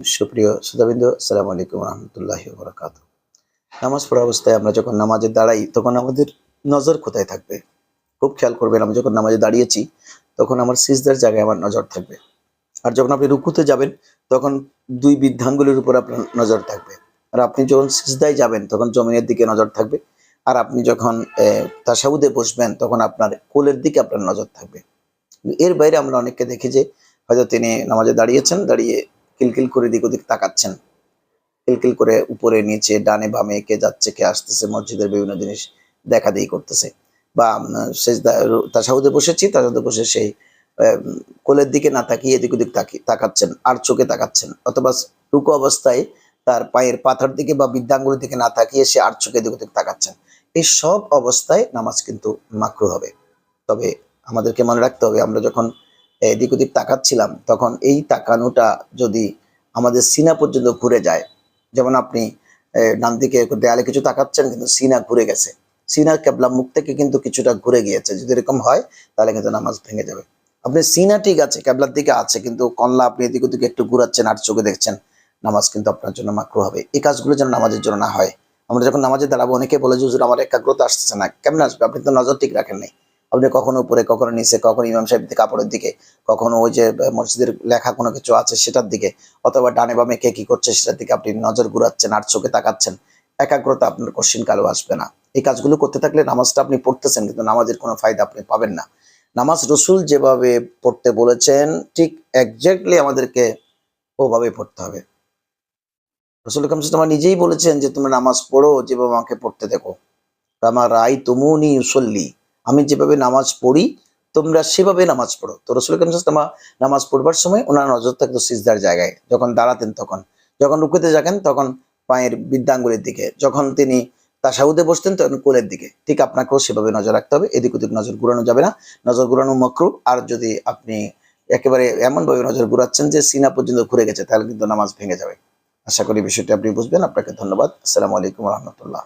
সুপ্রিয় শ্রোতাবৃন্দ, আসসালামু আলাইকুম রহমতুল্লাহি ওয়া বারাকাতুহু। নামাজ পড়া অবস্থায় আমরা যখন নামাজে দাঁড়াই তখন আমাদের নজর কোথায় থাকবে? খুব খেয়াল করবেন, আমি যখন নামাজে দাঁড়িয়েছি তখন আমার সিজদার জায়গায় আমার নজর থাকবে। আর যখন আপনি রুকুতে যাবেন তখন ২ বৃদ্ধাঙ্গুলের উপর আপনার নজর থাকবে। আর আপনি যখন সিজদায় যাবেন তখন জমিনের দিকে নজর থাকবে। আর আপনি যখন তাশাহুদে বসবেন তখন আপনার কোলের দিকে আপনার নজর থাকবে। এর বাইরে আমরা অনেককে দেখি যে হয়তো তিনি নামাজে দাঁড়িয়েছেন, দাঁড়িয়ে কিলকিল করে এদিক ওদিক তাকাচ্ছেন। কিলকিল করে উপরে নিচে ডানে বামে কে যাচ্ছে কে আসতেছে, মসজিদের বিভিন্ন জিনিস দেখাদেখি করতেছে। বা সেজদা তাশাহুদে বসেছি, তাশাহুদে বসে সেই কোলের দিকে না তাকিয়ে এদিক ওদিক তাকাচ্ছেন, আর চোখে তাকাচ্ছেন, অথবা রুকু অবস্থায় তার পায়ের পাথার দিকে বা বৃদ্ধাঙ্গুলির দিকে না তাকিয়ে সে আর চোখে এদিক ওদিক তাকাচ্ছেন। এই সব অবস্থায় নামাজ কিন্তু মাকরুহ হবে। তবে আমাদেরকে মনে রাখতে হবে, আমরা যখন এদিক ওদিক তাকাচ্ছিলাম তখন এই তাকানোটা যদি আমাদের সিনা পর্যন্ত ঘুরে যায়, যেমন আপনি ডান দিকে দেয়ালে কিছু তাকাচ্ছেন কিন্তু সিনা ঘুরে গেছে, সিনা কেবলা মুখ থেকে কিন্তু কিছুটা ঘুরে গিয়েছে, যদি এরকম হয় তাহলে কিন্তু নামাজ ভেঙে যাবে। আপনি সিনা ঠিক আছে, কেবলার দিকে আছে, কিন্তু কল্লা আপনি এদিক ওদিকে একটু ঘুরাচ্ছেন আর চোখে দেখছেন, নামাজ কিন্তু আপনার জন্য মাকরুহ হবে। এই কাজগুলো যেন নামাজের জন্য না হয়। আমরা যখন নামাজে দাঁড়াবো অনেকে বলে যে হুজুর আমার একাগ্রতা আসতেছে না। কেমন আসবে? আপনি তো নজর ঠিক রাখেন নাই। আপনি কখনো উপরে, কখনো নিচে, কখনো ইমাম সাহেবের কাপড়ের দিকে, কখনো ওই যে মসজিদের লেখা কোনো কিছু আছে সেটার দিকে, অথবা ডানে বামে কে কি করছে সেটার দিকে আপনি নজর ঘুরাচ্ছেন আর চোখে তাকাচ্ছেন। একাগ্রতা আপনার কোশ্চিন কালেও আসবে না। এই কাজগুলো করতে থাকলে নামাজটা আপনি পড়তেছেন কিন্তু নামাজের কোনো ফায়দা আপনি পাবেন না। নামাজ রসুল যেভাবে পড়তে বলেছেন ঠিক এক্স্যাক্টলি আমাদেরকে ওভাবে পড়তে হবে। রসুল আকরাম সাল্লাল্লাহু আলাইহি ওয়াসাল্লাম নিজেই বলেছেন যে তোমরা নামাজ পড়ো যেভাবে আমাকে পড়তে দেখো। কামা রাআইতুমুনি উসাল্লি, আমি যেভাবে নামাজ পড়ি তোমরা সেভাবে নামাজ পড়ো। তো রাসূল কারীম সাল্লাল্লাহু আলাইহি ওয়াসাল্লাম নামাজ পড়বার সময় ওনার নজর থাকতো সিজদার জায়গায়। যখন দাঁড়াতেন তখন, যখন রুকুতে যাবেন তখন পায়ের বৃদ্ধাঙ্গুলের দিকে, যখন তিনি তাশাহুদে বসতেন তখন কোলের দিকে। ঠিক আপনাকেও সেভাবে নজর রাখতে হবে। এদিক ওদিক নজর ঘুরানো যাবে না। নজর ঘুরানো মাকরুহ। আর যদি আপনি একেবারে এমনভাবে নজর ঘুরাচ্ছেন যে সিনা পর্যন্ত ঘুরে গেছে তাহলে কিন্তু নামাজ ভেঙে যাবে। আশা করি বিষয়টি আপনি বুঝবেন। আপনাকে ধন্যবাদ। আসসালামু আলাইকুম ওয়া রাহমাতুল্লাহ।